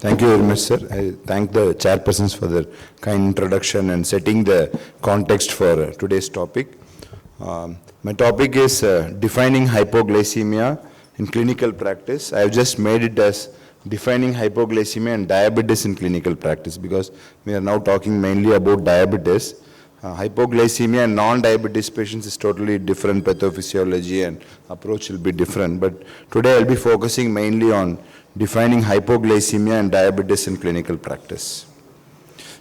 Thank you very much, sir. I thank the chairpersons for their kind introduction and setting the context for today's topic. My topic is defining hypoglycemia in clinical practice. I have just made it as defining hypoglycemia and diabetes in clinical practice because we are now talking mainly about diabetes. Hypoglycemia and non-diabetes patients is totally different pathophysiology and approach will be different. But today I'll be focusing mainly on defining hypoglycemia and diabetes in clinical practice.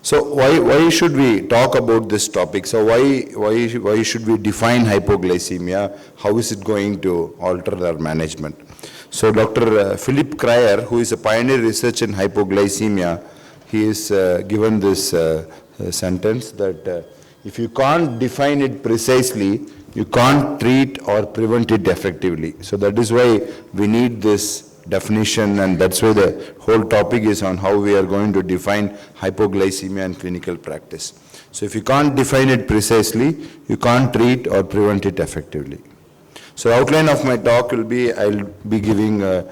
So why should we talk about this topic? So why should we define hypoglycemia? How is it going to alter our management? So Dr. Philip Cryer, who is a pioneer research in hypoglycemia, he is given this sentence that if you can't define it precisely, you can't treat or prevent it effectively. So that is why we need this definition, and that's why the whole topic is on how we are going to define hypoglycemia in clinical practice. So if you can't define it precisely, you can't treat or prevent it effectively. So outline of my talk will be, I'll be giving a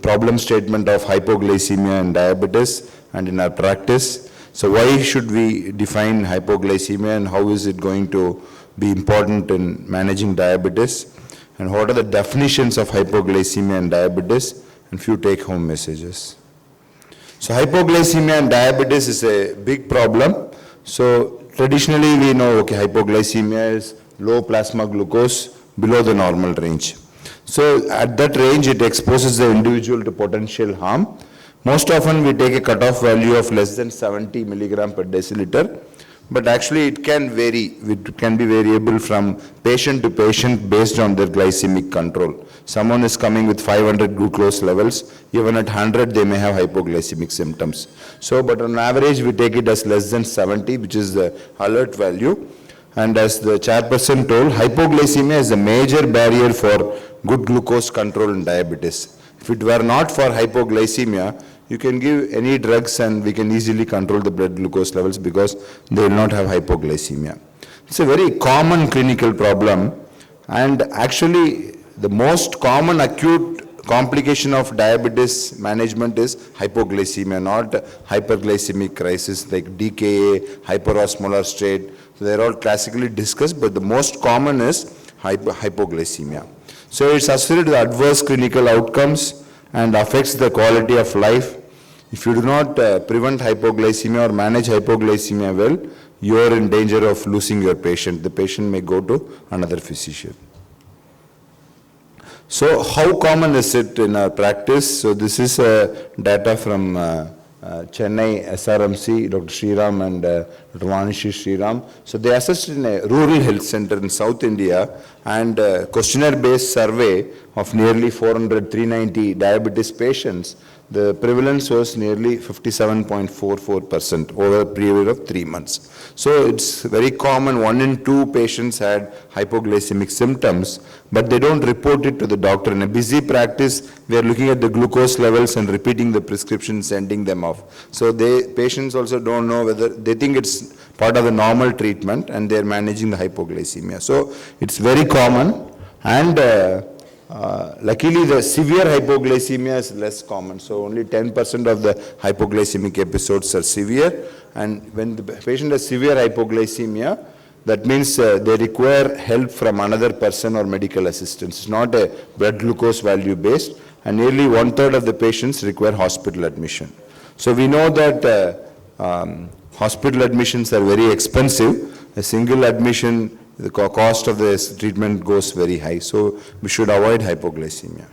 problem statement of hypoglycemia and diabetes and in our practice. So why should we define hypoglycemia and how is it going to be important in managing diabetes? And what are the definitions of hypoglycemia and diabetes, and few take-home messages. So hypoglycemia and diabetes is a big problem. So traditionally we know, okay, hypoglycemia is low plasma glucose below the normal range. So at that range it exposes the individual to potential harm. Most often we take a cutoff value of less than 70 milligram per deciliter. But actually it can vary, it can be variable from patient to patient based on their glycemic control. Someone is coming with 500 glucose levels, even at 100 they may have hypoglycemic symptoms. So, but on average we take it as less than 70, which is the alert value. And as the chairperson told, hypoglycemia is a major barrier for good glucose control in diabetes. If it were not for hypoglycemia, you can give any drugs and we can easily control the blood glucose levels because they will not have hypoglycemia. It's a very common clinical problem, and actually the most common acute complication of diabetes management is hypoglycemia, not hyperglycemic crisis like DKA, hyperosmolar state. So they're all classically discussed, but the most common is hypoglycemia. So it's associated with adverse clinical outcomes and affects the quality of life. If you do not prevent hypoglycemia or manage hypoglycemia well, you are in danger of losing your patient. The patient may go to another physician. So how common is it in our practice? So this is data from Chennai SRMC, Dr. Sriram and Dr. Vanishi Sriram. So they assessed in a rural health center in South India, and questionnaire-based survey of nearly 390 diabetes patients. The prevalence was nearly 57.44% over a period of 3 months. So it's very common, 1 in 2 patients had hypoglycemic symptoms, but they don't report it to the doctor. In a busy practice, we are looking at the glucose levels and repeating the prescription, sending them off. So patients also don't know whether, they think it's part of the normal treatment and they're managing the hypoglycemia. So it's very common, and luckily the severe hypoglycemia is less common. So only 10% of the hypoglycemic episodes are severe, and when the patient has severe hypoglycemia, that means they require help from another person or medical assistance. It's not a blood glucose value based, and nearly 1/3 of the patients require hospital admission. So we know that hospital admissions are very expensive. A single admission, the cost of the treatment goes very high, so we should avoid hypoglycemia.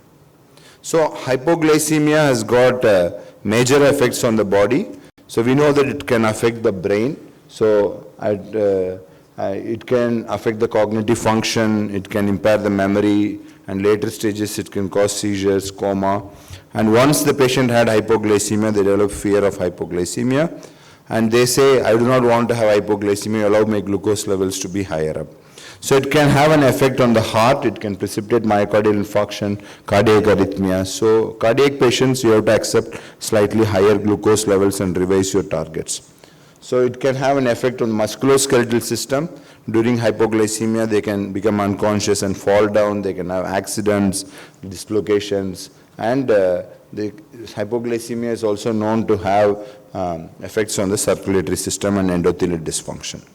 So hypoglycemia has got major effects on the body. So we know that it can affect the brain. So it can affect the cognitive function, it can impair the memory, and later stages it can cause seizures, coma. And once the patient had hypoglycemia, they develop fear of hypoglycemia. And they say, I do not want to have hypoglycemia, allow my glucose levels to be higher up. So it can have an effect on the heart, it can precipitate myocardial infarction, cardiac arrhythmia. So cardiac patients, you have to accept slightly higher glucose levels and revise your targets. So it can have an effect on the musculoskeletal system. During hypoglycemia, they can become unconscious and fall down, they can have accidents, dislocations, and the hypoglycemia is also known to have effects on the circulatory system and endothelial dysfunction.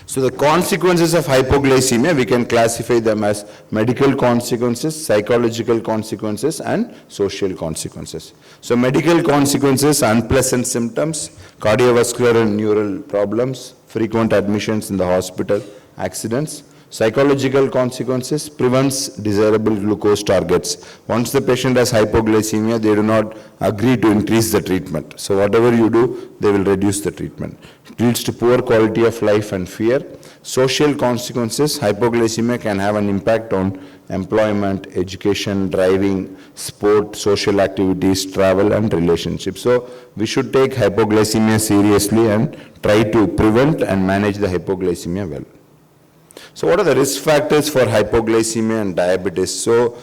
So the consequences of hypoglycemia, we can classify them as medical consequences, psychological consequences, and social consequences. So medical consequences, unpleasant symptoms, cardiovascular and neural problems, frequent admissions in the hospital, accidents. Psychological consequences, prevents desirable glucose targets. Once the patient has hypoglycemia, they do not agree to increase the treatment. So whatever you do, they will reduce the treatment. It leads to poor quality of life and fear. Social consequences, hypoglycemia can have an impact on employment, education, driving, sport, social activities, travel, and relationships. So we should take hypoglycemia seriously and try to prevent and manage the hypoglycemia well. So what are the risk factors for hypoglycemia and diabetes? So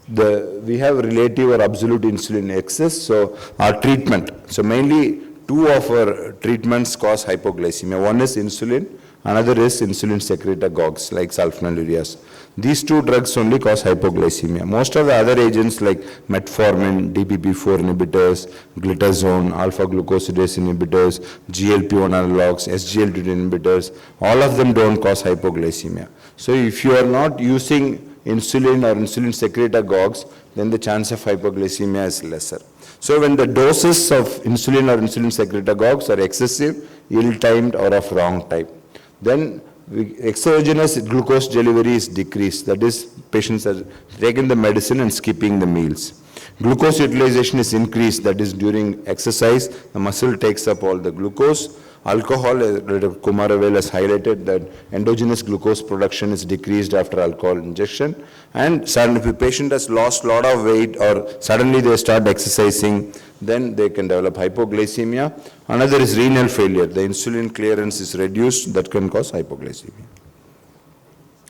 we have relative or absolute insulin excess, so our treatment. So mainly two of our treatments cause hypoglycemia. One is insulin, another is insulin secretagogues like sulfonylureas. These two drugs only cause hypoglycemia. Most of the other agents like metformin, DPP-4 inhibitors, glitazone, alpha-glucosidase inhibitors, GLP-1 analogs, SGLT2 inhibitors, all of them don't cause hypoglycemia. So if you are not using insulin or insulin secretagogues, then the chance of hypoglycemia is lesser. So when the doses of insulin or insulin secretagogues are excessive, ill-timed, or of wrong type, then exogenous glucose delivery is decreased. That is, patients are taking the medicine and skipping the meals. Glucose utilization is increased. That is, during exercise, the muscle takes up all the glucose. Alcohol, Kumaravel has highlighted that endogenous glucose production is decreased after alcohol injection. And suddenly, if the patient has lost a lot of weight or suddenly they start exercising, then they can develop hypoglycemia. Another is renal failure. The insulin clearance is reduced. That can cause hypoglycemia.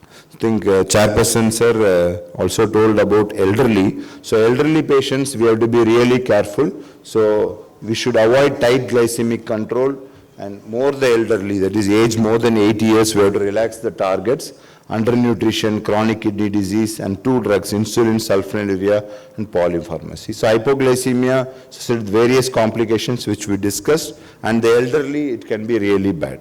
I think Chairperson sir also told about elderly. So elderly patients, we have to be really careful. So we should avoid tight glycemic control. And more the elderly, that is age more than 80 years, we have to relax the targets. Undernutrition, chronic kidney disease, and two drugs, insulin, sulfonylurea, and polypharmacy. So hypoglycemia, so various complications which we discussed, and the elderly, it can be really bad.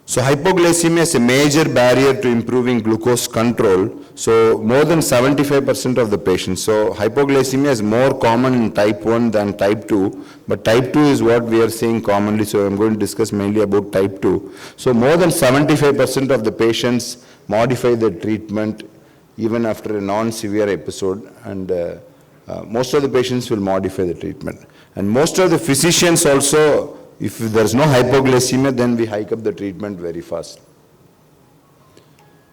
So hypoglycemia is a major barrier to improving glucose control. So more than 75% of the patients. So hypoglycemia is more common in type 1 than type 2. But type 2 is what we are seeing commonly. So I'm going to discuss mainly about type 2. So more than 75% of the patients modify their treatment even after a non-severe episode. And most of the patients will modify the treatment. And most of the physicians also, if there is no hypoglycemia, then we hike up the treatment very fast.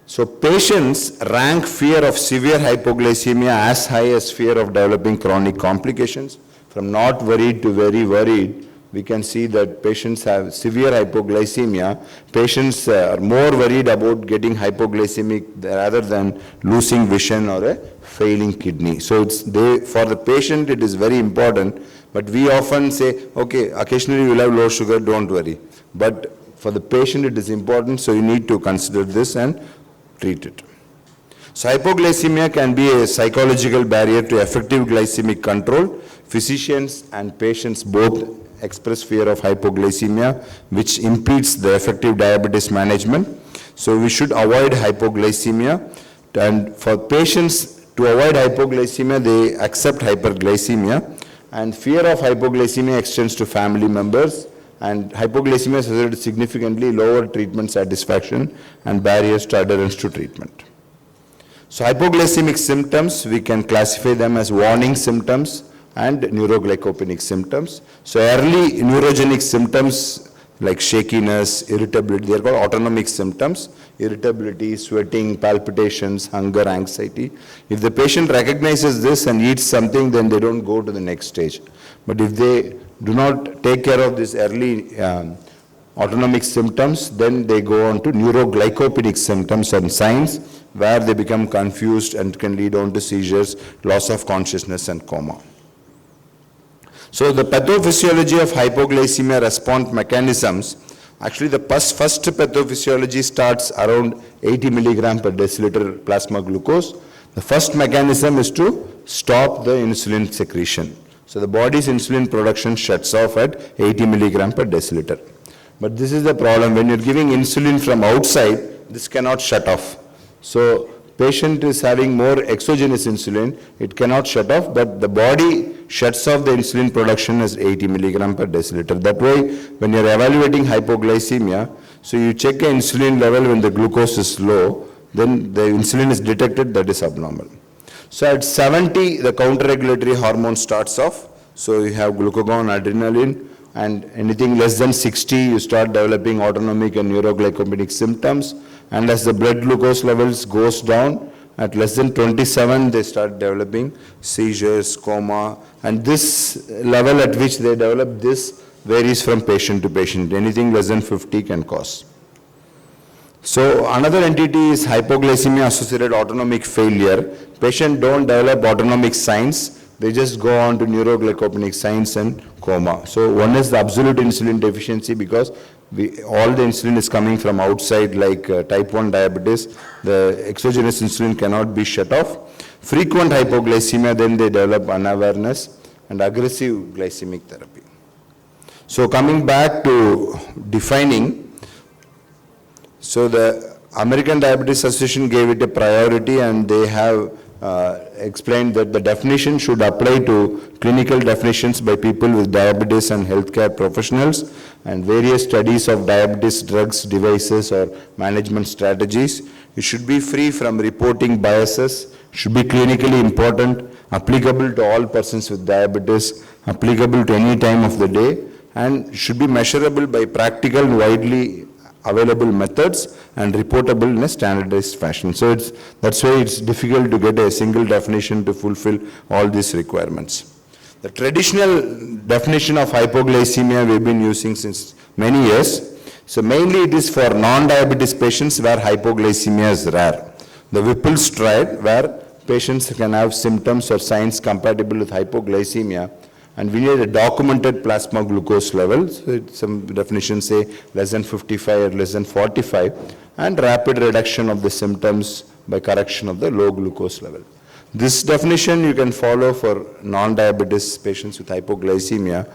So patients rank fear of severe hypoglycemia as high as fear of developing chronic complications. From not worried to very worried, we can see that patients have severe hypoglycemia. Patients are more worried about getting hypoglycemic rather than losing vision or a failing kidney. So for the patient, it is very important. But we often say, okay, occasionally you will have low sugar, don't worry. But for the patient, it is important, so you need to consider this and treat it. So hypoglycemia can be a psychological barrier to effective glycemic control. Physicians and patients both express fear of hypoglycemia, which impedes the effective diabetes management. So we should avoid hypoglycemia. And for patients to avoid hypoglycemia, they accept hyperglycemia. And fear of hypoglycemia extends to family members, and hypoglycemia is associated with significantly lower treatment satisfaction and barriers to adherence to treatment. So hypoglycemic symptoms, we can classify them as warning symptoms and neuroglycopenic symptoms. So early neurogenic symptoms like shakiness, irritability, they are called autonomic symptoms. Irritability, sweating, palpitations, hunger, anxiety. If the patient recognizes this and eats something, then they don't go to the next stage. But if they do not take care of this early autonomic symptoms, then they go on to neuroglycopenic symptoms and signs where they become confused and can lead on to seizures, loss of consciousness, and coma. So the pathophysiology of hypoglycemia response mechanisms, actually the first pathophysiology starts around 80 milligram per deciliter plasma glucose. The first mechanism is to stop the insulin secretion. So the body's insulin production shuts off at 80 milligram per deciliter. But this is the problem. When you're giving insulin from outside, this cannot shut off. So patient is having more exogenous insulin, it cannot shut off, but the body shuts off the insulin production as 80 milligram per deciliter. That way, when you're evaluating hypoglycemia, so you check the insulin level when the glucose is low, then the insulin is detected, that is abnormal. So at 70, the counter-regulatory hormone starts off. So you have glucagon, adrenaline, and anything less than 60, you start developing autonomic and neuroglycopenic symptoms. And as the blood glucose levels goes down, at less than 27, they start developing seizures, coma, and this level at which they develop this varies from patient to patient. Anything less than 50 can cause. So another entity is hypoglycemia-associated autonomic failure. Patients don't develop autonomic signs. They just go on to neuroglycopenic signs and coma. So one is the absolute insulin deficiency because all the insulin is coming from outside like type 1 diabetes. The exogenous insulin cannot be shut off. Frequent hypoglycemia, then they develop unawareness and aggressive glycemic therapy. So coming back to defining, so the American Diabetes Association gave it a priority and they have explained that the definition should apply to clinical definitions by people with diabetes and healthcare professionals and various studies of diabetes drugs, devices or management strategies. It should be free from reporting biases, should be clinically important, applicable to all persons with diabetes, applicable to any time of the day, and should be measurable by practical, widely available methods and reportable in a standardized fashion. So that's why it's difficult to get a single definition to fulfill all these requirements. The traditional definition of hypoglycemia we've been using since many years. So mainly it is for non-diabetes patients where hypoglycemia is rare. The Whipple's triad where patients can have symptoms or signs compatible with hypoglycemia, and we need a documented plasma glucose level. So some definitions say less than 55 or less than 45, and rapid reduction of the symptoms by correction of the low glucose level. This definition you can follow for non-diabetes patients with hypoglycemia,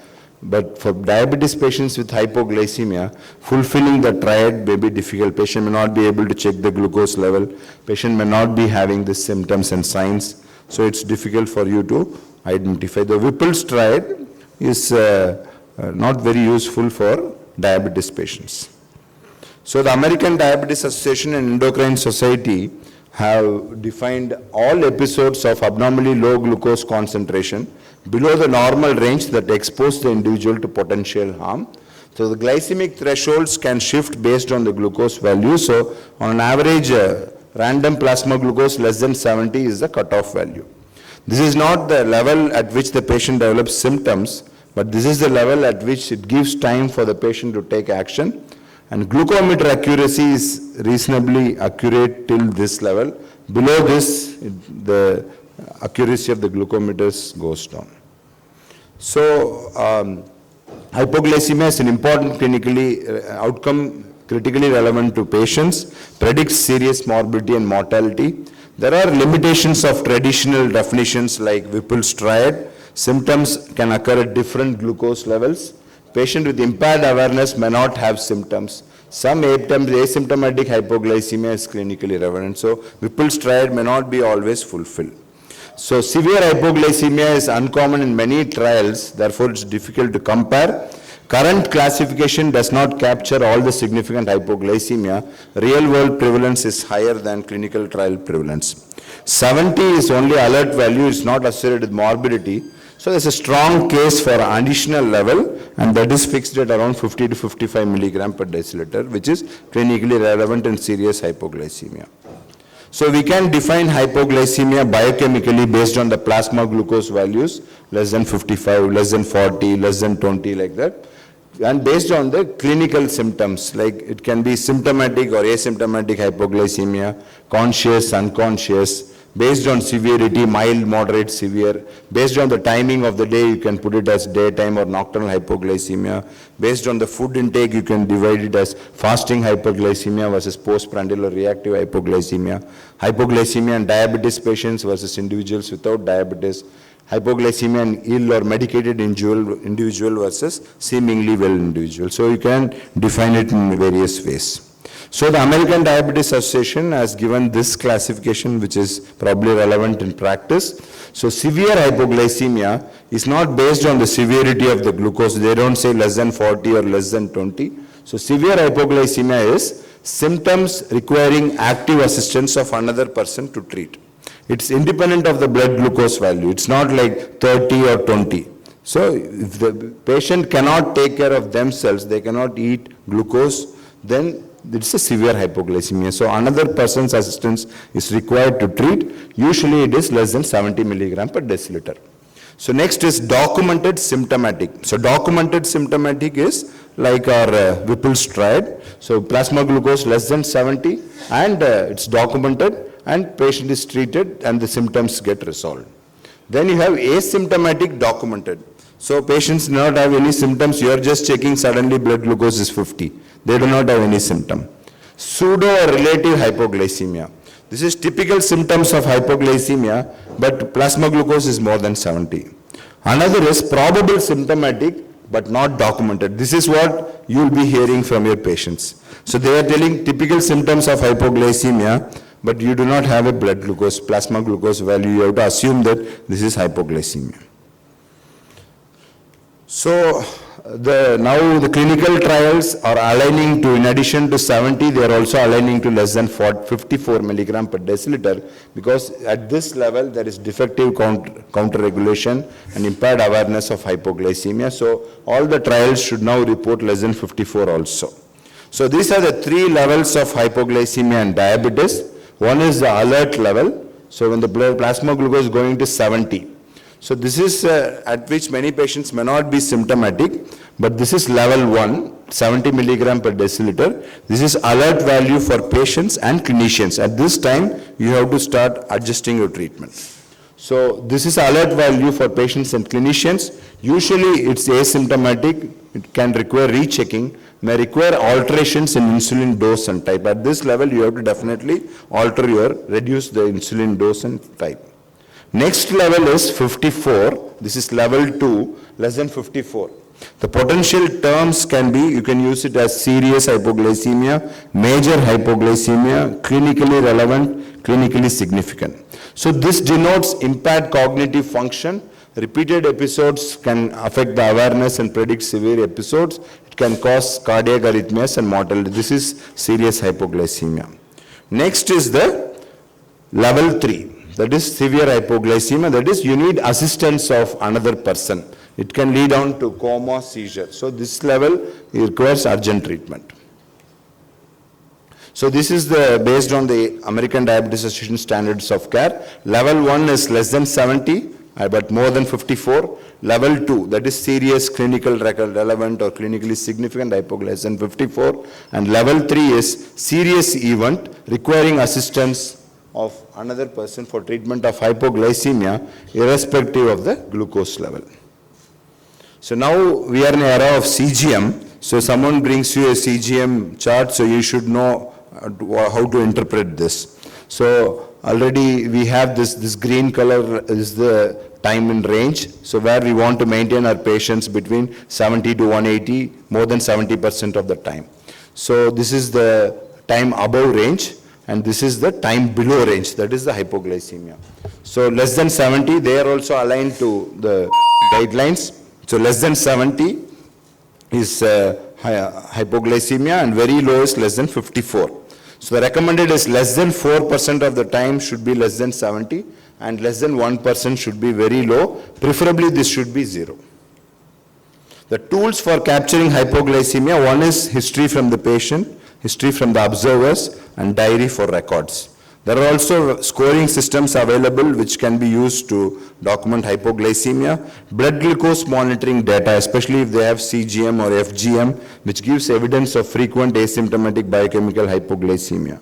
but for diabetes patients with hypoglycemia, fulfilling the triad may be difficult. Patient may not be able to check the glucose level. Patient may not be having the symptoms and signs. So it's difficult for you to identify. The Whipple's triad is not very useful for diabetes patients. So the American Diabetes Association and Endocrine Society have defined all episodes of abnormally low glucose concentration below the normal range that expose the individual to potential harm. So the glycemic thresholds can shift based on the glucose value. So on an average, random plasma glucose less than 70 is the cutoff value. This is not the level at which the patient develops symptoms, but this is the level at which it gives time for the patient to take action. And glucometer accuracy is reasonably accurate till this level. Below this, the accuracy of the glucometers goes down. So, hypoglycemia is an important clinically outcome critically relevant to patients, predicts serious morbidity and mortality. There are limitations of traditional definitions like Whipple's triad. Symptoms can occur at different glucose levels. Patient with impaired awareness may not have symptoms. Some asymptomatic hypoglycemia is clinically relevant. So Whipple's triad may not be always fulfilled. So severe hypoglycemia is uncommon in many trials, therefore it's difficult to compare. Current classification does not capture all the significant hypoglycemia. Real world prevalence is higher than clinical trial prevalence. 70 is only alert value, it's not associated with morbidity. So there's a strong case for additional level, and that is fixed at around 50 to 55 milligram per deciliter, which is clinically relevant in serious hypoglycemia. So we can define hypoglycemia biochemically based on the plasma glucose values, less than 55, less than 40, less than 20, like that. And based on the clinical symptoms, like it can be symptomatic or asymptomatic hypoglycemia, conscious, unconscious, Based on severity, mild, moderate, severe. Based on the timing of the day, you can put it as daytime or nocturnal hypoglycemia. Based on the food intake, you can divide it as fasting hypoglycemia versus postprandial or reactive hypoglycemia. Hypoglycemia in diabetes patients versus individuals without diabetes. Hypoglycemia in ill or medicated individual versus seemingly well individual. So you can define it in various ways. So the American Diabetes Association has given this classification, which is probably relevant in practice. So severe hypoglycemia is not based on the severity of the glucose. They don't say less than 40 or less than 20. So severe hypoglycemia is symptoms requiring active assistance of another person to treat. It's independent of the blood glucose value. It's not like 30 or 20. So if the patient cannot take care of themselves, they cannot eat glucose, then it's a severe hypoglycemia. So another person's assistance is required to treat. Usually it is less than 70 milligram per deciliter. So next is documented symptomatic. So documented symptomatic is like our Whipple's triad. So plasma glucose less than 70 and it's documented and patient is treated and the symptoms get resolved. Then you have asymptomatic documented. So patients do not have any symptoms. You are just checking, suddenly blood glucose is 50. They do not have any symptom. Pseudo or relative hypoglycemia. This is typical symptoms of hypoglycemia, but plasma glucose is more than 70. Another is probable symptomatic, but not documented. This is what you will be hearing from your patients. So they are telling typical symptoms of hypoglycemia, but you do not have a blood glucose, plasma glucose value. You have to assume that this is hypoglycemia. So now the clinical trials are aligning to, in addition to 70, they are also aligning to less than 54 milligram per deciliter, because at this level there is defective counter regulation and impaired awareness of hypoglycemia. So all the trials should now report less than 54 also. So these are the three levels of hypoglycemia and diabetes. One is the alert level. So when the blood plasma glucose is going to 70. So this is at which many patients may not be symptomatic, but this is level 1, 70 milligram per deciliter. This is alert value for patients and clinicians. At this time, you have to start adjusting your treatment. So this is alert value for patients and clinicians. Usually it's asymptomatic. It can require rechecking, may require alterations in insulin dose and type. At this level, you have to definitely reduce the insulin dose and type. Next level is 54. This is level 2, less than 54. The potential terms can be, you can use it as serious hypoglycemia, major hypoglycemia, clinically relevant, clinically significant. So this denotes impaired cognitive function. Repeated episodes can affect the awareness and predict severe episodes. It can cause cardiac arrhythmias and mortality. This is serious hypoglycemia. Next is the level 3. That is severe hypoglycemia. That is, you need assistance of another person. It can lead on to coma, seizure. So this level requires urgent treatment. So this is based on the American Diabetes Association standards of care. Level 1 is less than 70, but more than 54. Level 2, that is serious clinical relevant or clinically significant hypoglycemia, 54. And level 3 is serious event requiring assistance of another person for treatment of hypoglycemia, irrespective of the glucose level. So now we are in an era of CGM. So someone brings you a CGM chart, so you should know how to interpret this. So already we have this green color is the time in range. So where we want to maintain our patients between 70 to 180, more than 70% of the time. So this is the time above range. And this is the time below range, that is the hypoglycemia. So less than 70, they are also aligned to the guidelines. So less than 70 is hypoglycemia and very low is less than 54. So the recommended is less than 4% of the time should be less than 70 and less than 1% should be very low. Preferably this should be 0. The tools for capturing hypoglycemia, one is history from the patient, history from the observers, and diary for records. There are also scoring systems available which can be used to document hypoglycemia. Blood glucose monitoring data, especially if they have CGM or FGM, which gives evidence of frequent asymptomatic biochemical hypoglycemia.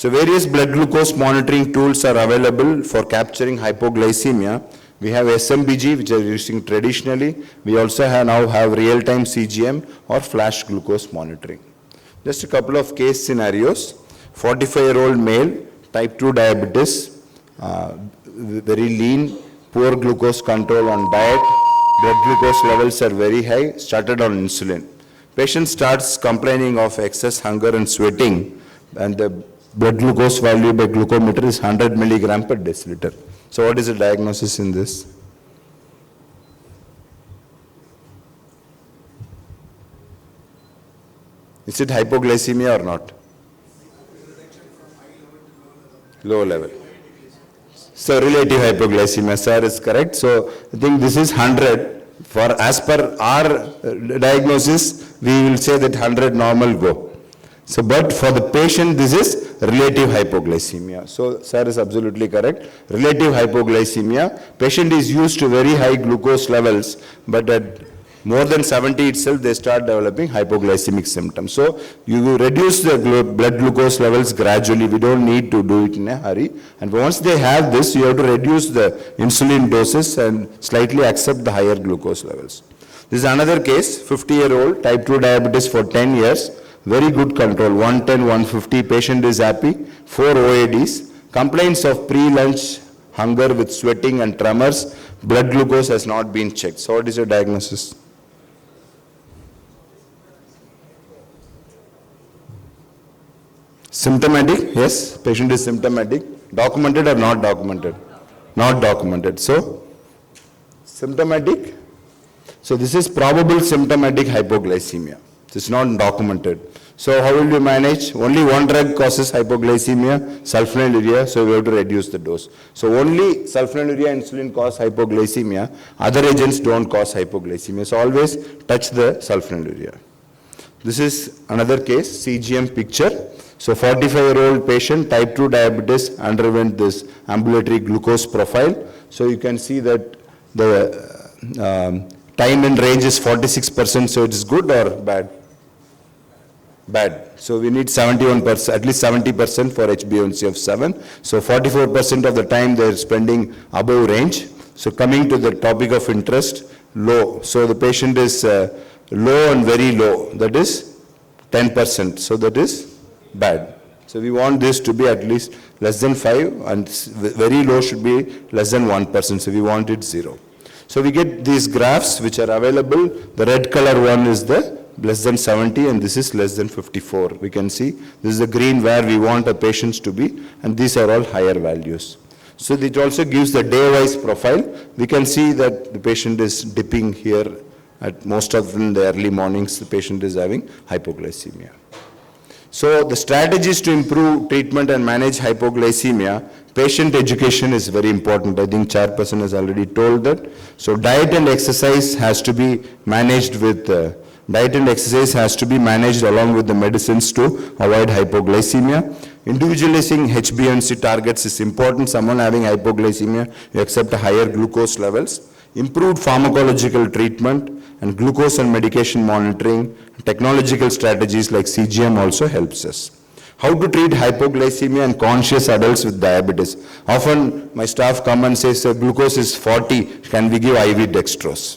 So various blood glucose monitoring tools are available for capturing hypoglycemia. We have SMBG, which are using traditionally. We also now have real-time CGM or flash glucose monitoring. Just a couple of case scenarios. 45-year-old male, type 2 diabetes, very lean, poor glucose control on diet, blood glucose levels are very high, started on insulin. Patient starts complaining of excess hunger and sweating, and the blood glucose value by glucometer is 100 milligram per deciliter. So what is the diagnosis in this? Is it hypoglycemia or not? Low level. So relative hypoglycemia, sir, is correct. So I think this is 100. For as per our diagnosis, we will say that 100 normal go. So, but for the patient, this is relative hypoglycemia. So, sir is absolutely correct. Relative hypoglycemia, patient is used to very high glucose levels, but at more than 70 itself, they start developing hypoglycemic symptoms. So, you reduce the blood glucose levels gradually. We don't need to do it in a hurry. And once they have this, you have to reduce the insulin doses and slightly accept the higher glucose levels. This is another case, 50-year-old, type 2 diabetes for 10 years. Very good control, 110, 150, patient is happy, 4 OADs, complaints of pre-lunch hunger with sweating and tremors, blood glucose has not been checked. So what is your diagnosis? Symptomatic, yes, patient is symptomatic. Documented or not documented? Not documented. So, symptomatic. So this is probable symptomatic hypoglycemia. It's not documented. So how will you manage? Only one drug causes hypoglycemia, sulfonylurea, so we have to reduce the dose. So only sulfonylurea and insulin cause hypoglycemia. Other agents don't cause hypoglycemia. So always touch the sulfonylurea. This is another case, CGM picture. So 45-year-old patient, type 2 diabetes, underwent this ambulatory glucose profile. So you can see that the time in range is 46%, so it is good or bad? Bad. So we need 71%, at least 70% for HbA1c of 7. So 44% of the time they are spending above range. So coming to the topic of interest, low. So the patient is low and very low, that is 10%. So that is bad. So we want this to be at least less than 5 and very low should be less than 1%. So we want it 0. So we get these graphs which are available. The red color one is the less than 70 and this is less than 54. We can see this is the green where we want the patients to be and these are all higher values. So it also gives the day-wise profile. We can see that the patient is dipping here at most of in the early mornings the patient is having hypoglycemia. So the strategies to improve treatment and manage hypoglycemia, patient education is very important. I think chairperson has already told that. So diet and exercise has to be managed with diet and exercise has to be managed along with the medicines to avoid hypoglycemia. Individualizing HbA1c targets is important. Someone having hypoglycemia, you accept higher glucose levels. Improved pharmacological treatment and glucose and medication monitoring, technological strategies like CGM also helps us. How to treat hypoglycemia in conscious adults with diabetes. Often my staff come and says, glucose is 40, can we give IV dextrose?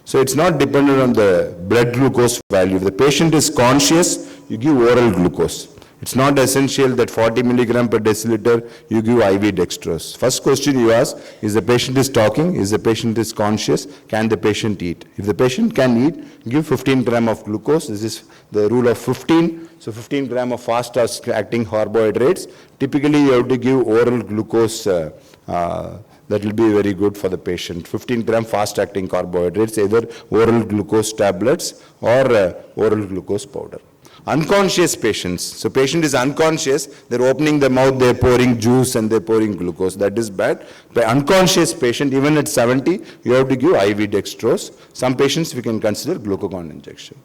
So it's not dependent on the blood glucose value. If the patient is conscious, you give oral glucose. It's not essential that 40 milligram per deciliter, you give IV dextrose. First question you ask, is the patient is talking, is the patient is conscious, can the patient eat? If the patient can eat, give 15 gram of glucose. This is the rule of 15. So 15 gram of fast acting carbohydrates. Typically you have to give oral glucose, that will be very good for the patient. 15 gram fast acting carbohydrates, either oral glucose tablets or oral glucose powder. Unconscious patients. So patient is unconscious, they're opening the mouth, they're pouring juice and they're pouring glucose. That is bad. By unconscious patient, even at 70, you have to give IV dextrose. Some patients we can consider glucagon injection.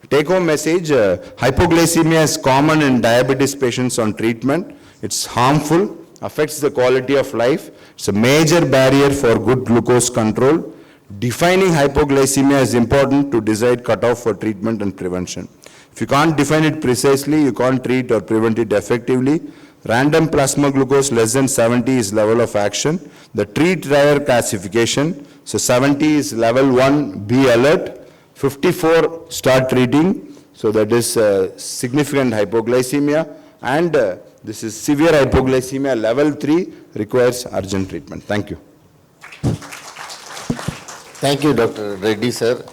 Take home message, hypoglycemia is common in diabetes patients on treatment. It's harmful, affects the quality of life. It's a major barrier for good glucose control. Defining hypoglycemia is important to decide cutoff for treatment and prevention. If you can't define it precisely, you can't treat or prevent it effectively. Random plasma glucose less than 70 is level of action. The treat trier classification, so 70 is level 1, be alert. 54, start treating. So that is significant hypoglycemia, and this is severe hypoglycemia, level 3, requires urgent treatment. Thank you. Thank you, Dr. Reddy, sir.